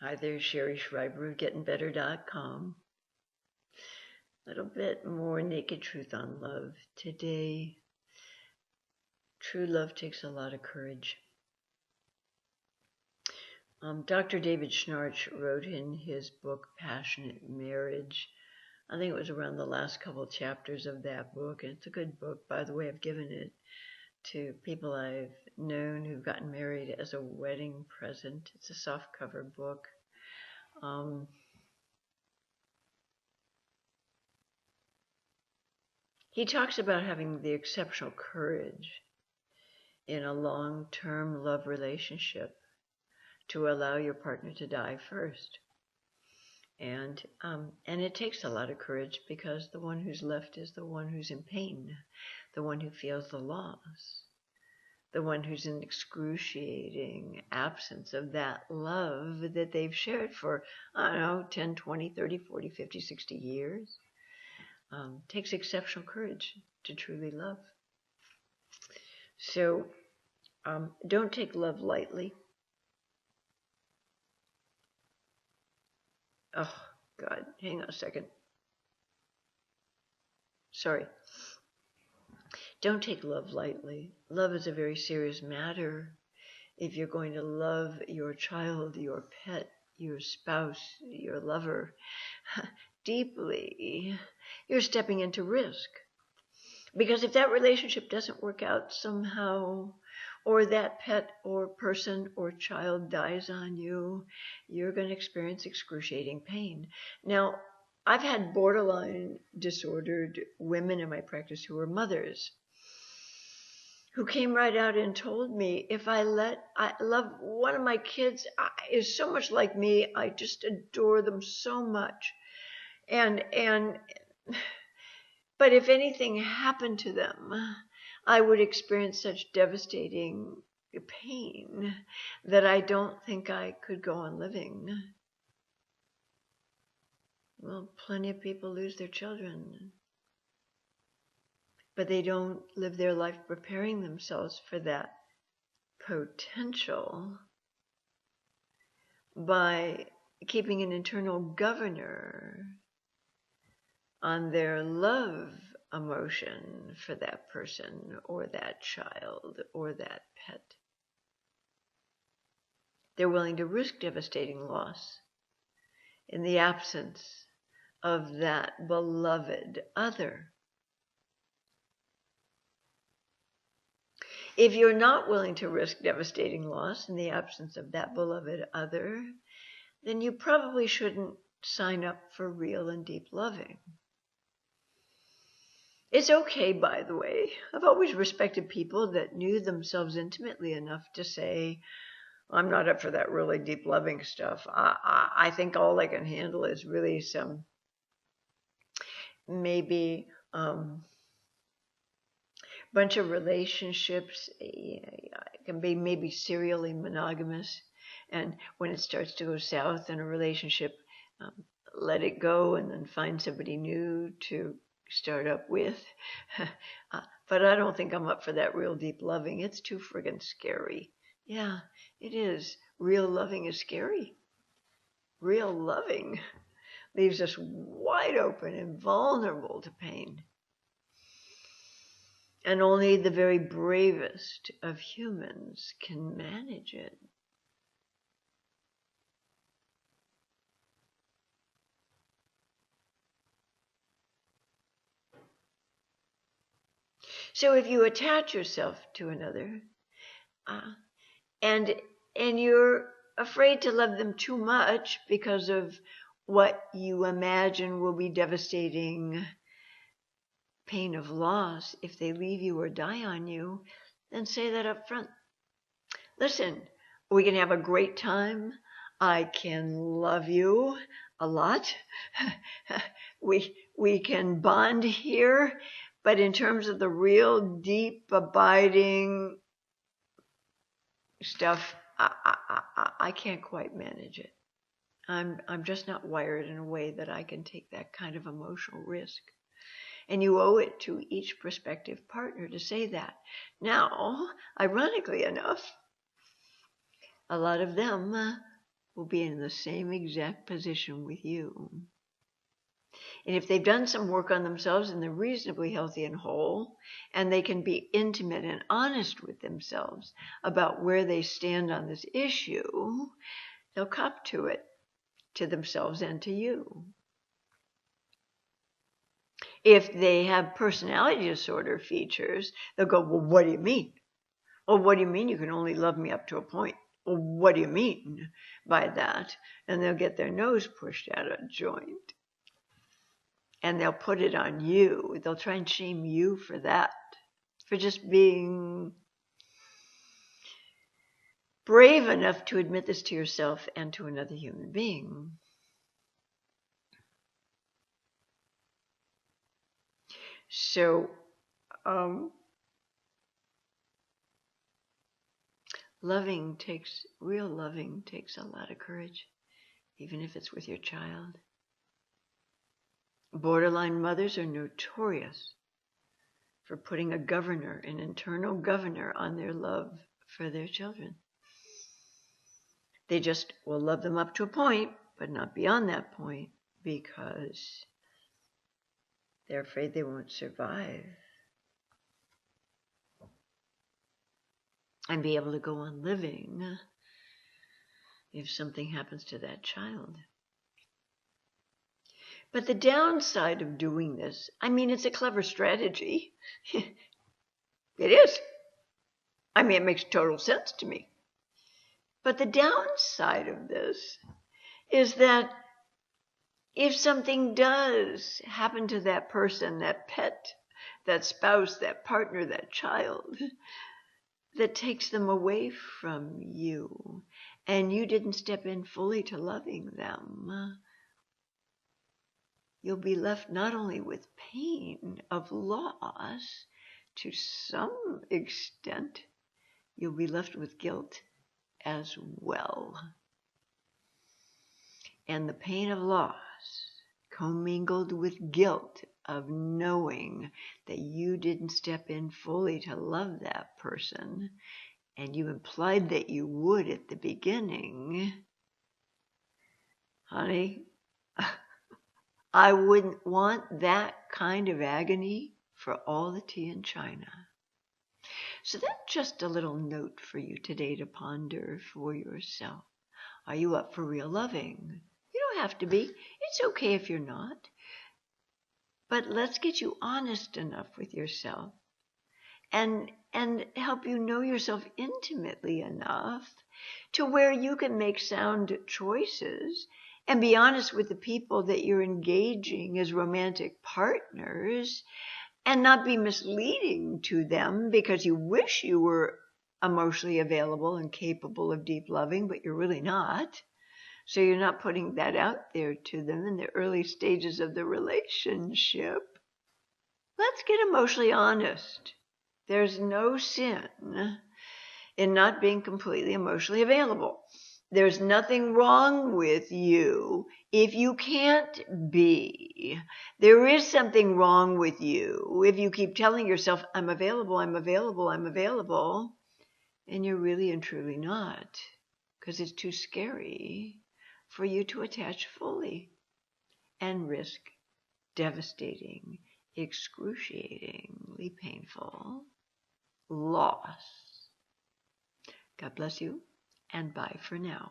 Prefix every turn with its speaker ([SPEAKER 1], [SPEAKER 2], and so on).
[SPEAKER 1] Hi there, Sherry Schreiber of GettingBetter.com. A little bit more naked truth on love today. True love takes a lot of courage. Dr. David Schnarch wrote in his book, Passionate Marriage. I think it was around the last couple chapters of that book, and it's a good book. By the way, I've given it to people I've known who've gotten married as a wedding present. It's a softcover book. He talks about having the exceptional courage in a long-term love relationship to allow your partner to die first. And it takes a lot of courage because the one who's left is the one who's in pain, the one who feels the loss, the one who's in excruciating absence of that love that they've shared for, 10, 20, 30, 40, 50, 60 years. Takes exceptional courage to truly love. So don't take love lightly. Oh, God, hang on a second. Sorry. Don't take love lightly. Love is a very serious matter. If you're going to love your child, your pet, your spouse, your lover deeply, you're stepping into risk. Because if that relationship doesn't work out somehow, or that pet or person or child dies on you, you're going to experience excruciating pain. Now, I've had borderline disordered women in my practice who were mothers, who came right out and told me, I love one of my kids is so much like me, I just adore them so much. But if anything happened to them, I would experience such devastating pain that I don't think I could go on living. Well, plenty of people lose their children, but they don't live their life preparing themselves for that potential by keeping an internal governor on their love emotion for that person or that child or that pet. They're willing to risk devastating loss in the absence of that beloved other. If you're not willing to risk devastating loss in the absence of that beloved other, then you probably shouldn't sign up for real and deep loving. It's okay, by the way. I've always respected people that knew themselves intimately enough to say, I'm not up for that really deep loving stuff. I think all I can handle is really some maybe bunch of relationships. It can be maybe serially monogamous. And when it starts to go south in a relationship, let it go and then find somebody new to start up with. But I don't think I'm up for that real deep loving. It's too friggin' scary. Yeah, it is. Real loving is scary. Real loving leaves us wide open and vulnerable to pain. And only the very bravest of humans can manage it. So if you attach yourself to another, and you're afraid to love them too much because of what you imagine will be devastating pain of loss if they leave you or die on you, then say that up front. Listen, we can have a great time. I can love you a lot. We can bond here. But in terms of the real deep, abiding stuff, I can't quite manage it. I'm just not wired in a way that I can take that kind of emotional risk. And you owe it to each prospective partner to say that. Now, ironically enough, a lot of them will be in the same exact position with you. And if they've done some work on themselves and they're reasonably healthy and whole, and they can be intimate and honest with themselves about where they stand on this issue, they'll cop to it, to themselves and to you. If they have personality disorder features, they'll go, well, what do you mean? Well, what do you mean you can only love me up to a point? Well, what do you mean by that? And they'll get their nose pushed out of joint. And they'll put it on you. They'll try and shame you for that, for just being brave enough to admit this to yourself and to another human being. So, real loving takes a lot of courage, even if it's with your child. Borderline mothers are notorious for putting an internal governor on their love for their children. They just will love them up to a point, but not beyond that point, because they're afraid they won't survive and be able to go on living if something happens to that child. But the downside of doing this, it's a clever strategy. It is. It makes total sense to me. But the downside of this is that if something does happen to that person, that pet, that spouse, that partner, that child, that takes them away from you, and you didn't step in fully to loving them, you'll be left not only with pain of loss, to some extent, you'll be left with guilt as well. And the pain of loss, commingled with guilt of knowing that you didn't step in fully to love that person, and you implied that you would at the beginning, honey, I wouldn't want that kind of agony for all the tea in China. So that's just a little note for you today to ponder for yourself. Are you up for real loving? You don't have to be. It's okay if you're not. But let's get you honest enough with yourself and help you know yourself intimately enough to where you can make sound choices and be honest with the people that you're engaging as romantic partners and not be misleading to them because you wish you were emotionally available and capable of deep loving, but you're really not. So you're not putting that out there to them in the early stages of the relationship. Let's get emotionally honest. There's no sin in not being completely emotionally available. There's nothing wrong with you if you can't be. There is something wrong with you if you keep telling yourself, I'm available, I'm available, I'm available, and you're really and truly not, because it's too scary for you to attach fully and risk devastating, excruciatingly painful loss. God bless you, and bye for now.